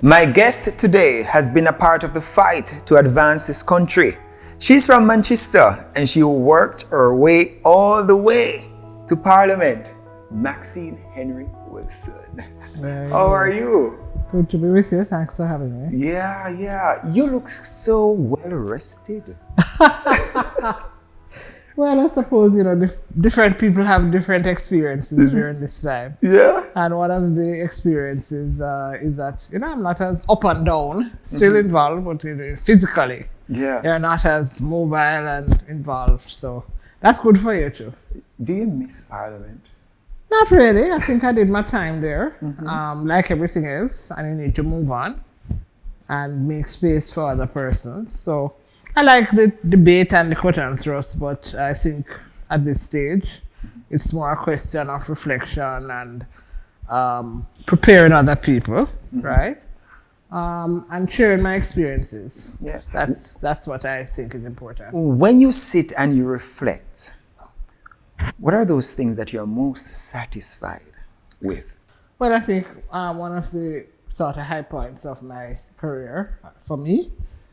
My guest today has been a part of the fight to advance this country. She's from Manchester and she worked her way all the way to Parliament. Maxine Henry Wilson. How are you? Good to be with you. Thanks for having me. Yeah. You look so well rested. Well, I suppose, different people have different experiences during this time. Yeah. And one of the experiences is that, I'm not as up and down, still involved, but physically. Yeah. You're not as mobile and involved. So that's good for you too. Do you miss Parliament? Not really. I think I did my time there. Like everything else, and I need to move on and make space for other persons. So I like the debate and the cut and thrust, but I think at this stage, it's more a question of reflection and preparing other people, right? And sharing my experiences. Yes. That's what I think is important. When you sit and you reflect, what are those things that you're most satisfied with? Well, I think one of the sort of high points of my career for me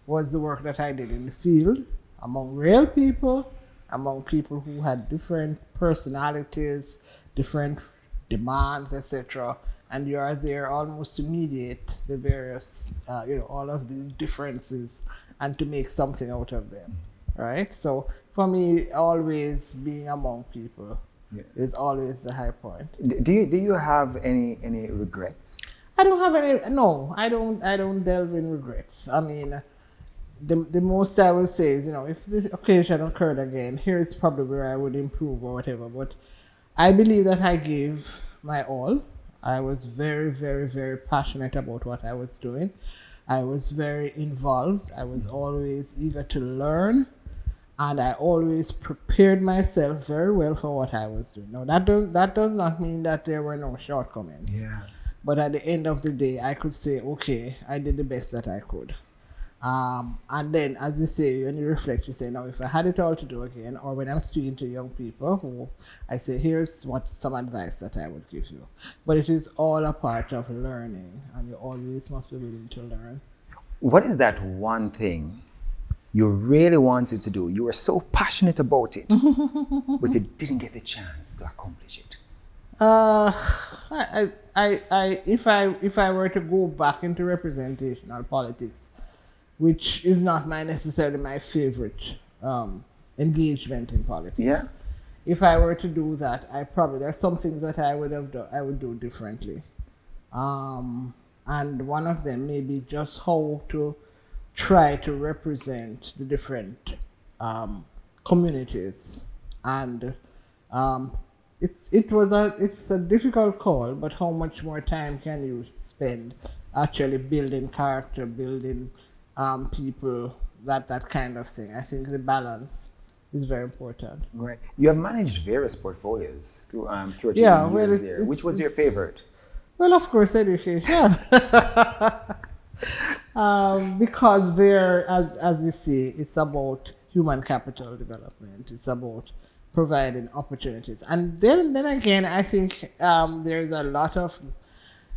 was the work that I did in the field among real people, among people who had different personalities, different demands, etc. And you are there almost to mediate the various, all of these differences and to make something out of them, right? So for me, always being among people is always the high point. Do you have any regrets? I don't have any. No, I don't delve in regrets. I mean, the most I will say is, if this occasion occurred again, here is probably where I would improve or whatever. But I believe that I gave my all. I was very, very, very passionate about what I was doing. I was very involved. I was always eager to learn. And I always prepared myself very well for what I was doing. Now, that does not mean that there were no shortcomings. Yeah. But at the end of the day, I could say, okay, I did the best that I could. And then, as you say, when you reflect, you say, now, if I had it all to do again, or when I'm speaking to young people, who I say, here's some advice that I would give you. But it is all a part of learning, and you always must be willing to learn. What is that one thing you really wanted to do? You were so passionate about it, but you didn't get the chance to accomplish it. If I were to go back into representational politics, which is not necessarily my favorite engagement in politics. Yeah. If I were to do that, there are some things that I would do differently. And one of them may be just how to try to represent the different communities. And it's a difficult call, but how much more time can you spend actually building character, building people, that kind of thing. I think the balance is very important. Right. You have managed various portfolios throughout your years there. Which was your favorite? Well, of course, education. Because there, as you see, it's about human capital development. It's about providing opportunities. And then again, I think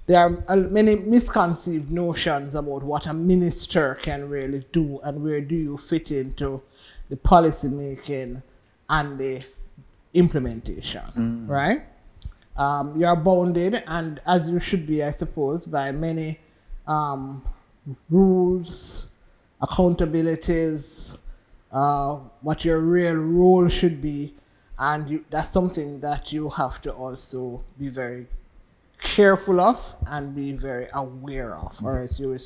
there are many misconceived notions about what a minister can really do and where do you fit into the policy making and the implementation, right? You are bounded, and as you should be, I suppose, by many rules, accountabilities, what your real role should be, and that's something that you have to also be very careful of and be very aware of, or else you'll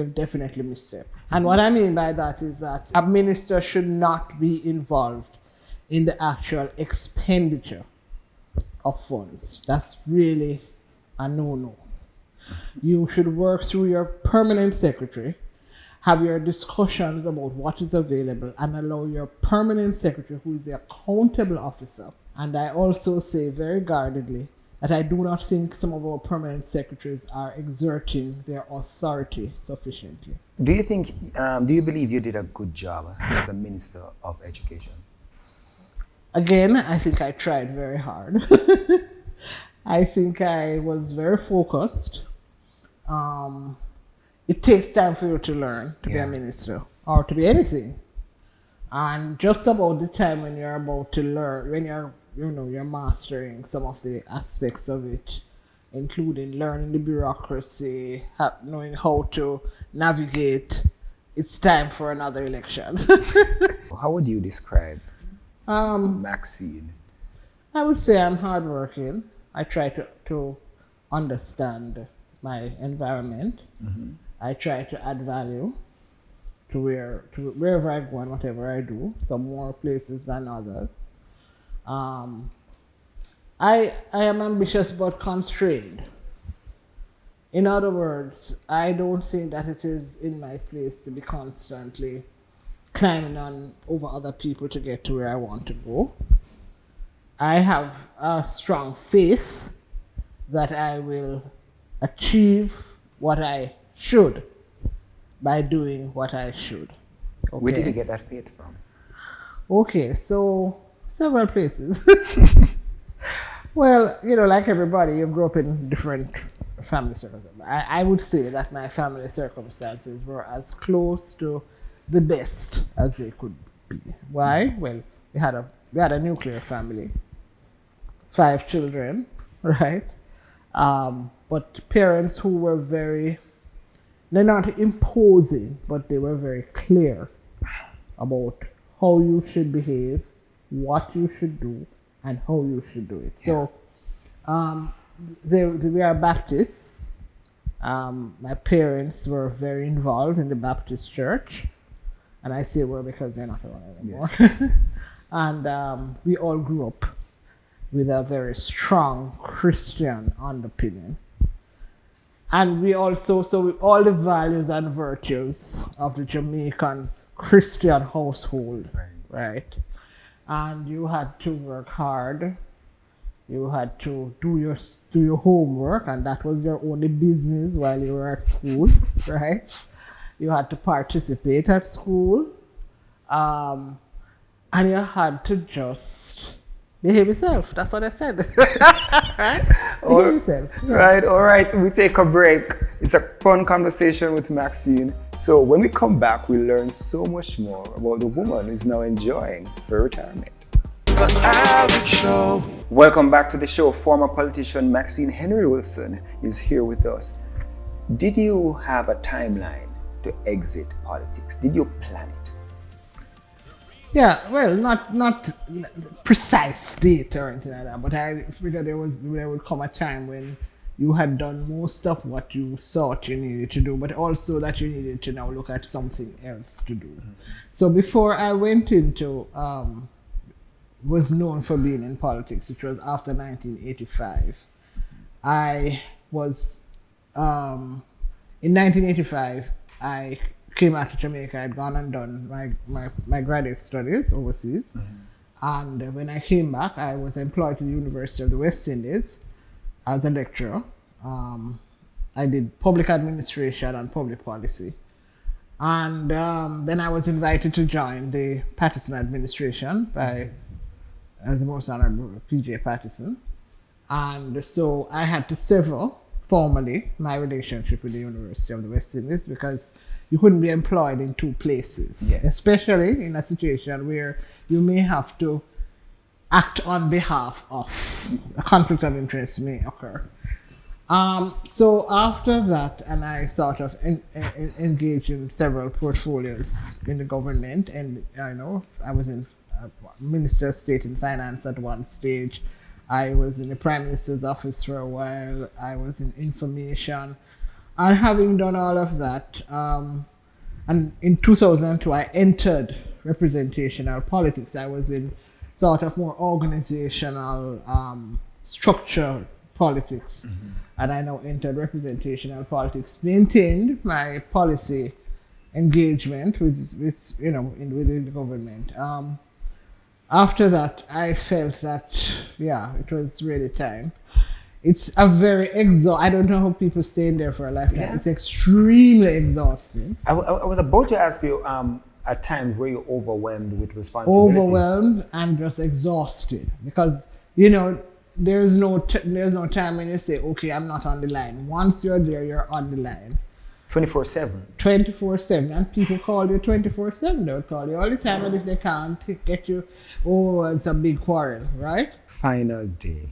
definitely misstep. And what I mean by that is that a minister should not be involved in the actual expenditure of funds. That's really a no-no. You should work through your permanent secretary, have your discussions about what is available, and allow your permanent secretary, who is the accountable officer. And I also say very guardedly that I do not think some of our permanent secretaries are exerting their authority sufficiently. Do you believe you did a good job as a Minister of Education? Again, I think I tried very hard. I think I was very focused. it takes time for you to learn to be a minister or to be anything. And just about the time when you're about to learn, when you're mastering some of the aspects of it, including learning the bureaucracy, knowing how to navigate, it's time for another election. How would you describe um, Maxine? I would say I'm hardworking. I try to understand my environment. I try to add value to wherever I go and whatever I do. Some more places than others. I am ambitious but constrained. In other words, I don't think that it is in my place to be constantly climbing on over other people to get to where I want to go. I have a strong faith that I will achieve what I should by doing what I should. Okay. Where did you get that faith from? Okay, so several places. Well, like everybody, you grew up in different family circumstances. I would say that my family circumstances were as close to the best as they could be. Why? Well, we had a nuclear family, 5 children, right? But parents who were they're not imposing, but they were very clear about how you should behave, what you should do, and how you should do it. So, we are Baptists. My parents were very involved in the Baptist church, and I say were because they're not around anymore. And we all grew up with a very strong Christian underpinning. And we also, all the values and virtues of the Jamaican Christian household, right? And you had to work hard. You had to do your homework, and that was your only business while you were at school, right? You had to participate at school, and you had to just behave yourself. That's what I said. Right? Behave yourself. Yeah. Right, all right. We take a break. It's a fun conversation with Maxine. So when we come back, we learn so much more about the woman who is now enjoying her retirement. The Alrick Show. Welcome back to the show. Former politician Maxine Henry Wilson is here with us. Did you have a timeline to exit politics? Did you plan it? Yeah, well, not precise date or anything like that, but I figured there would come a time when you had done most of what you thought you needed to do, but also that you needed to now look at something else to do. So before I went into, was known for being in politics, which was after 1985. I was, in 1985, I came out to Jamaica. I'd gone and done my graduate studies overseas. And when I came back, I was employed to the University of the West Indies as a lecturer. I did public administration and public policy. And then I was invited to join the Patterson administration by, as the most honorable PJ Patterson. And so I had to sever formally my relationship with the University of the West Indies, because you couldn't be employed in 2 places, especially in a situation where you may have to act on behalf of a conflict of interest may occur. So after that, and I sort of engaged in several portfolios in the government, and I was in Minister of State in Finance at one stage. I was in the Prime Minister's office for a while. I was in information. And having done all of that, and in 2002, I entered representational politics. I was in sort of more organizational, structured politics. And I now entered representational politics, maintained my policy engagement within the government. After that, I felt that, it was really time. It's a very I don't know how people stay in there for a lifetime. Yeah. It's extremely exhausting. I was about to ask you, at times were you overwhelmed with responsibilities? Overwhelmed and just exhausted, because there's no time when you say, okay, I'm not on the line. Once you're there, you're on the line. 24/7. 24/7, and people call you 24/7. They'll call you all the time, and if they can't get you, oh, it's a big quarrel, right? Final day.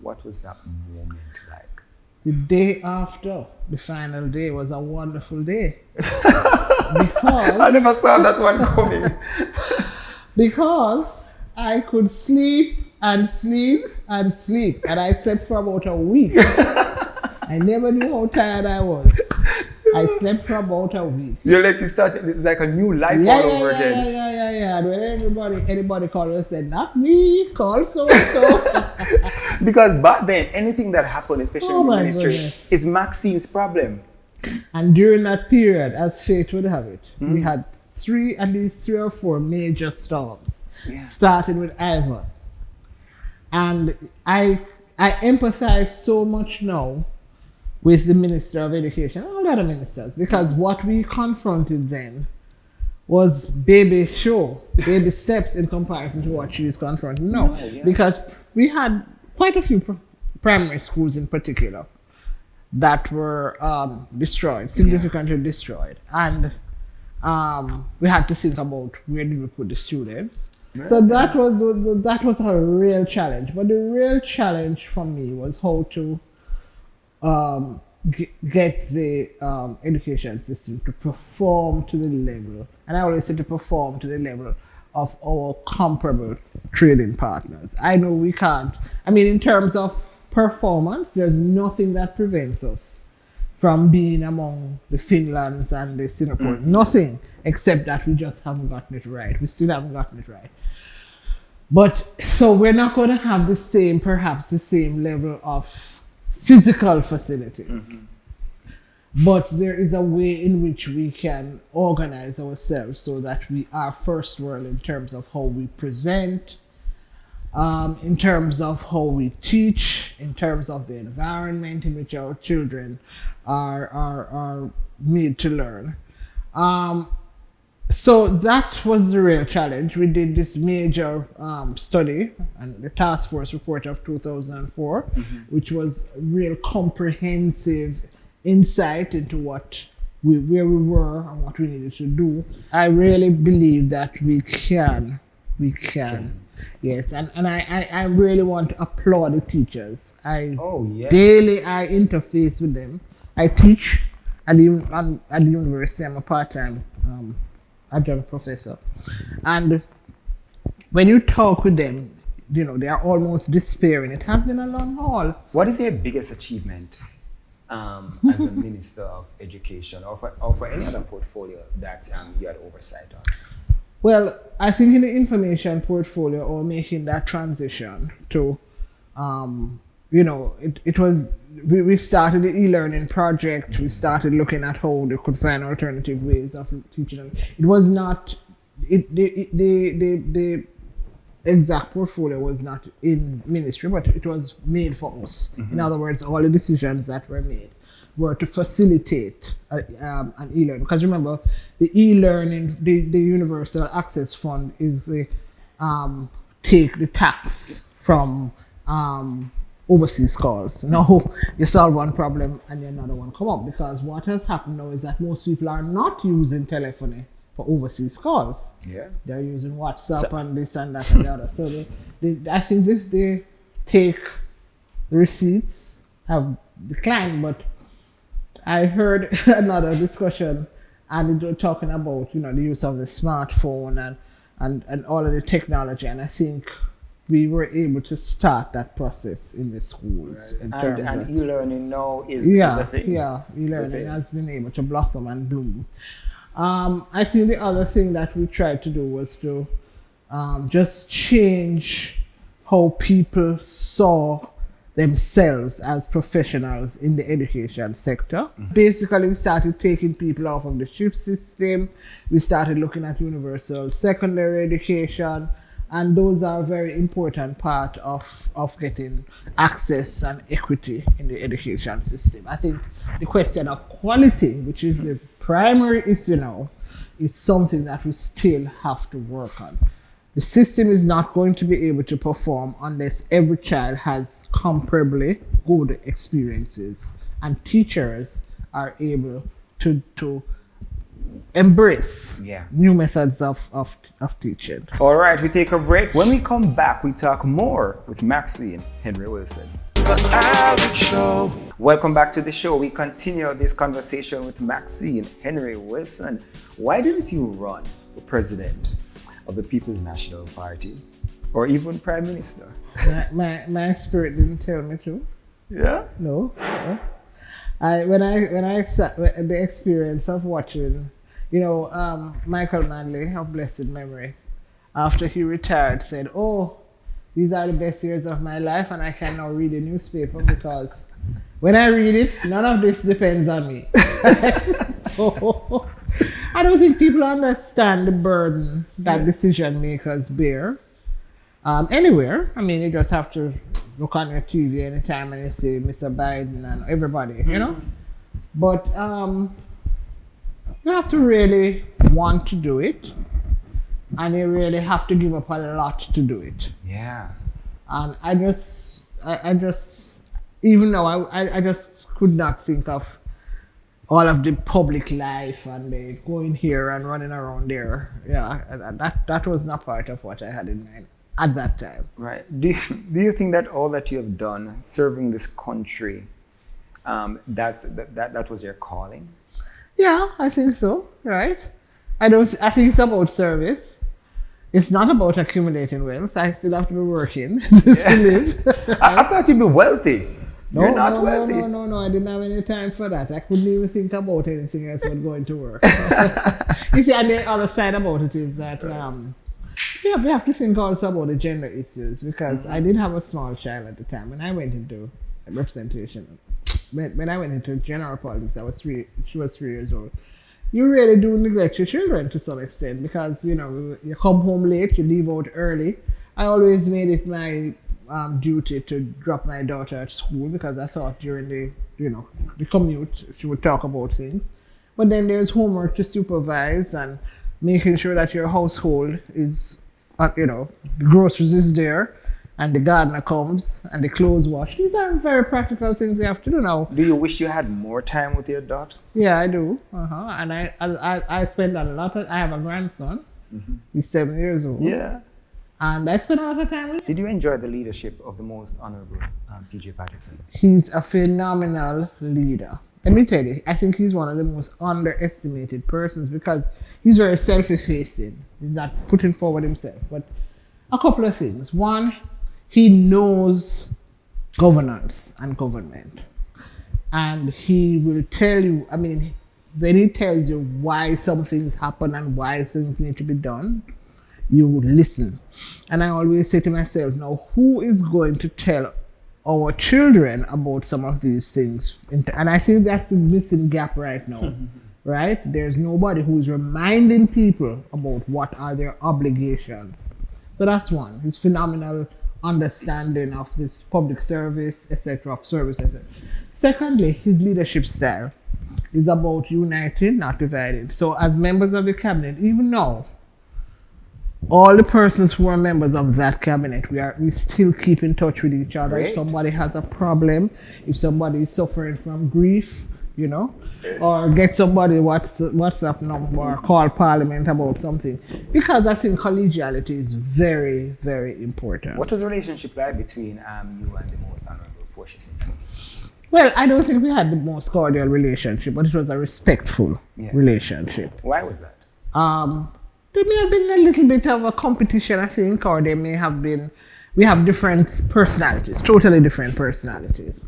What was that moment like? The day after the final day was a wonderful day. Because I never saw that one coming. because I could sleep and sleep and sleep, and I slept for about a week. I never knew how tired I was. I slept for about a week. You're like, it's like a new life all over again. Yeah. And when anybody called and said, not me, call so-and-so. Because back then, anything that happened, especially in the ministry, goodness. is Maxine's problem. And during that period, as fate would have it, we had at least three or four major storms. Yeah. Started with Ivan. And I empathize so much now with the Minister of Education, all the other ministers, because what we confronted then was baby steps in comparison to what she is confronting now. Because we had quite a few primary schools in particular that were destroyed, significantly destroyed. And we had to think about where did we put the students. So that was a real challenge. But the real challenge for me was how to get the education system to perform to the level, and I always say to perform to the level of our comparable trading partners. I know we can't. I mean, in terms of performance, there's nothing that prevents us from being among the Finlands and the Singapore. Nothing, except that we just haven't gotten it right. We still haven't gotten it right. But so we're not going to have perhaps the same level of physical facilities. But there is a way in which we can organize ourselves so that we are first world in terms of how we present, in terms of how we teach, in terms of the environment in which our children are made to learn. So that was the real challenge. We did this major study, and the task force report of 2004, which was a real comprehensive insight into where we were and what we needed to do. I really believe that we can. Yes, and I really want to applaud the teachers. Daily I interface with them. I teach at the university. I'm a part-time adjunct professor, and when you talk with them, they are almost despairing. It has been a long haul. What is your biggest achievement as a Minister of Education, or for any other portfolio that you had oversight on? Well, I think in the information portfolio, or making that transition to, it was, we started the e-learning project. We started looking at how they could find alternative ways of teaching them. It was not, the exact portfolio was not in ministry, but it was made for us. In other words, all the decisions that were made were to facilitate an e-learning. Because remember, the e-learning, the Universal Access Fund is take the tax from overseas calls. Now you solve one problem and another one come up, because what has happened now is that most people are not using telephony for overseas calls. Yeah, they're using WhatsApp and this and that and the other. So I think if they take the receipts have declined. But I heard another discussion, and they were talking about the use of the smartphone and all of the technology, and I think we were able to start that process in the schools. Right. And e-learning now is a thing. Yeah, e-learning has been able to blossom and bloom. I think the other thing that we tried to do was to just change how people saw themselves as professionals in the education sector. Basically, we started taking people off of the shift system. We started looking at universal secondary education, and those are a very important part of getting access and equity in the education system. I think the question of quality, which is the primary issue now, is something that we still have to work on. The system is not going to be able to perform unless every child has comparably good experiences and teachers are able to embrace Yeah. new methods of teaching. All right, we take a break. When we come back, we talk more with Maxine Henry Wilson. The Alrick Show. Welcome back to the show. We continue this conversation with Maxine Henry Wilson. Why didn't you run for president of the People's National Party or even prime minister? My spirit didn't tell me to. Yeah? No. When I sat the experience of watching, Michael Manley of blessed memory, after he retired, said, "Oh, these are the best years of my life, and I can now read the newspaper because when I read it, none of this depends on me." So I don't think people understand the burden that decision makers bear. Anywhere. I mean, you just have to look on your TV anytime and you see Mr. Biden and everybody, But you have to really want to do it, and you really have to give up a lot to do it. Yeah. And I just, even though I just could not think of all of the public life and the going here and running around there. Yeah, that was not part of what I had in mind at that time. Right. Do you think that all that you have done serving this country, that was your calling? Yeah, I think so. Right. I think it's about service. It's not about accumulating wealth. I still have to be working to live. I thought you'd be wealthy. You're not wealthy. No. I didn't have any time for that. I couldn't even think about anything else but going to work. You see, and the other side about it is that we have to think also about the gender issues, because I did have a small child at the time when I went into representation. When I went into general politics, she was 3 years old. You really do neglect your children to some extent, because you come home late, you leave out early. I always made it my duty to drop my daughter at school, because I thought during the commute she would talk about things. But then there's homework to supervise and making sure that your household is, the groceries is there, and the gardener comes and the clothes wash. These are very practical things you have to do now. Do you wish you had more time with your daughter? Yeah, I do. And I spend a lot I have a grandson. He's 7 years old. Yeah. And I spend a lot of time with him. Did you enjoy the leadership of the most honorable P.J. Patterson? He's a phenomenal leader. Let me tell you, I think he's one of the most underestimated persons, because he's very self-effacing. He's not putting forward himself. But a couple of things. One, he knows governance and government. And he will tell you, when he tells you why some things happen and why things need to be done, you would listen. And I always say to myself, now, who is going to tell our children about some of these things? And I think that's the missing gap right now, right? There's nobody who's reminding people about what are their obligations. So that's one. His phenomenal understanding of this public service, etc., of service, etc. Secondly, his leadership style is about uniting, not dividing. So as members of the cabinet, even now, all the persons who are members of that cabinet, we still keep in touch with each other. Great. If somebody has a problem, if somebody is suffering from grief, or get somebody WhatsApp number or call Parliament about something. Because I think collegiality is very, very important. What was the relationship like between you and the most honorable Portia Simpson? Well, I don't think we had the most cordial relationship, but it was a respectful relationship. Why was that? There may have been a little bit of a competition, I think, or there may have been, we have different personalities, totally different personalities.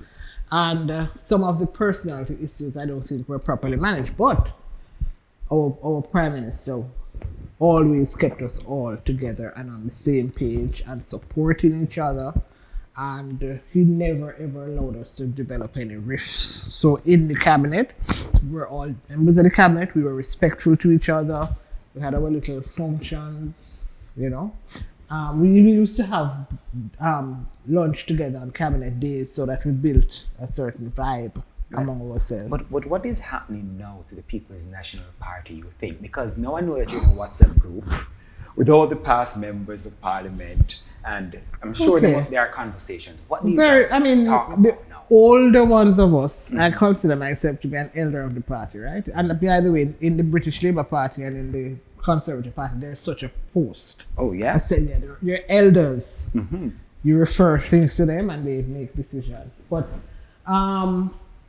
And some of the personality issues I don't think were properly managed, but our Prime Minister always kept us all together and on the same page and supporting each other. And he never ever allowed us to develop any rifts. So in the cabinet, we were all members of the cabinet, we were respectful to each other. We had our little functions, We even used to have lunch together on cabinet days so that we built a certain vibe among ourselves. But what is happening now to the People's National Party, you think? Because now I know that you're in a WhatsApp group with all the past members of Parliament, and I'm sure there are conversations. What do you guys talk about now? older ones of us, I consider myself to be an elder of the party, right? And by the way, in the British Labour Party and in the Conservative Party, there's such a post. Oh, yeah? I said, yeah, you're elders. You refer things to them and they make decisions. But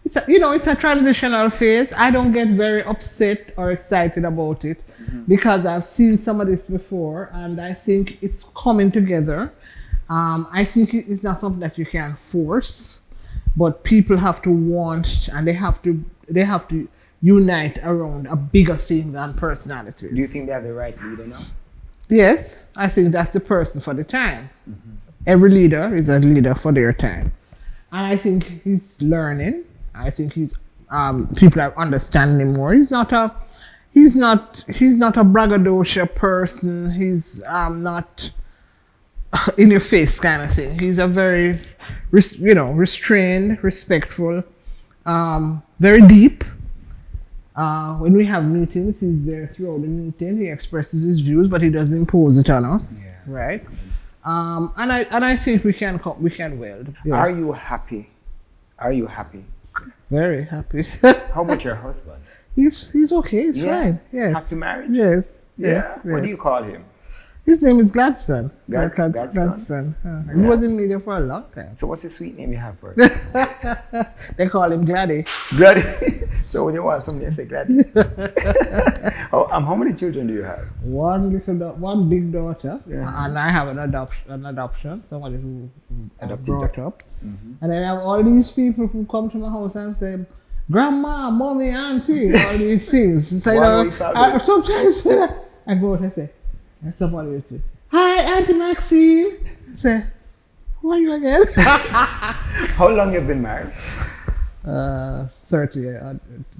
it's a transitional phase. I don't get very upset or excited about it because I've seen some of this before and I think it's coming together. I think it's not something that you can force, but people have to want and they have to unite around a bigger thing than personalities. Do you think they have the right leader now? Yes, I think that's the person for the time. Every leader is a leader for their time. And I think he's learning. I think people are understanding him more. He's not a braggadocio person. He's not in your face kind of thing. He's a very, restrained, respectful, very deep. When we have meetings, he's there throughout the meeting. He expresses his views, but he doesn't impose it on us, right? And I think we can weld. Yeah. Are you happy? Very happy. How about your husband? He's okay. He's fine. Yes. Happy marriage? Yes. Yeah. Yes. What do you call him? His name is Gladstone. Gladstone. He was in media for a long time. So what's the sweet name you have for it? They call him Gladdy. Gladdy. So when you want something, you say Gladdy. How many children do you have? One big daughter, and I have an adoption. Somebody who brought up, and then I have all these people who come to my house and say, "Grandma, mommy, auntie," all these things. So sometimes I go out and say. And somebody will say, "Hi, Auntie Maxine." I say, "Who are you again?" How long have you been married? 30,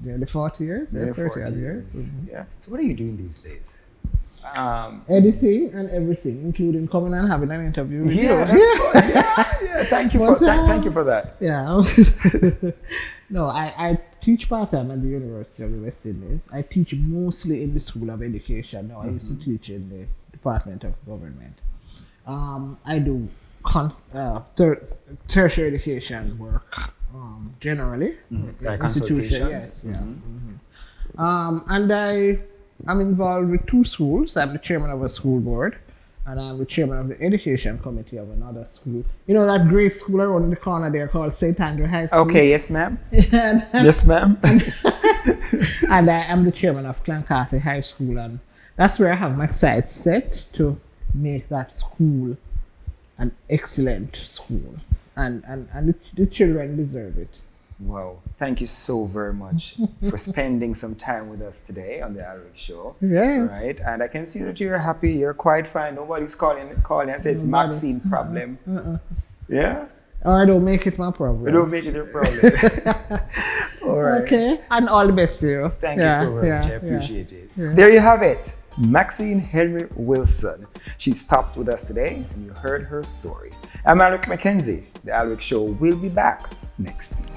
nearly 40 years. Yeah, 30 odd years. Yeah. So what are you doing these days? Anything and everything, including coming and having an interview with you. That's good. Yeah. Thank you for that. Yeah. No, I teach part-time at the University of the West Indies. I teach mostly in the School of Education. Now, I used to teach in the Department of Government. I do tertiary education work generally. Like institution, yes. And I'm involved with 2 schools. I'm the chairman of a school board. And I'm the chairman of the education committee of another school. You know that great school around in the corner there called St. Andrew High School? Okay, yes, ma'am. Yes, ma'am. And I am the chairman of Clancarty High School. And that's where I have my sights set to make that school an excellent school. And the children deserve it. Wow. Thank you so very much for spending some time with us today on the Alrick Show. Yeah. Right. And I can see that you're happy. You're quite fine. Nobody's calling and says Maxine problem. Yeah. Or I don't make it my problem. We don't make it your problem. All right. Okay. And all the best to you. Thank you so very much. I appreciate it. Yeah. There you have it. Maxine Henry Wilson. She stopped with us today and you heard her story. I'm Alrick Mackenzie. The Alrick Show will be back next week.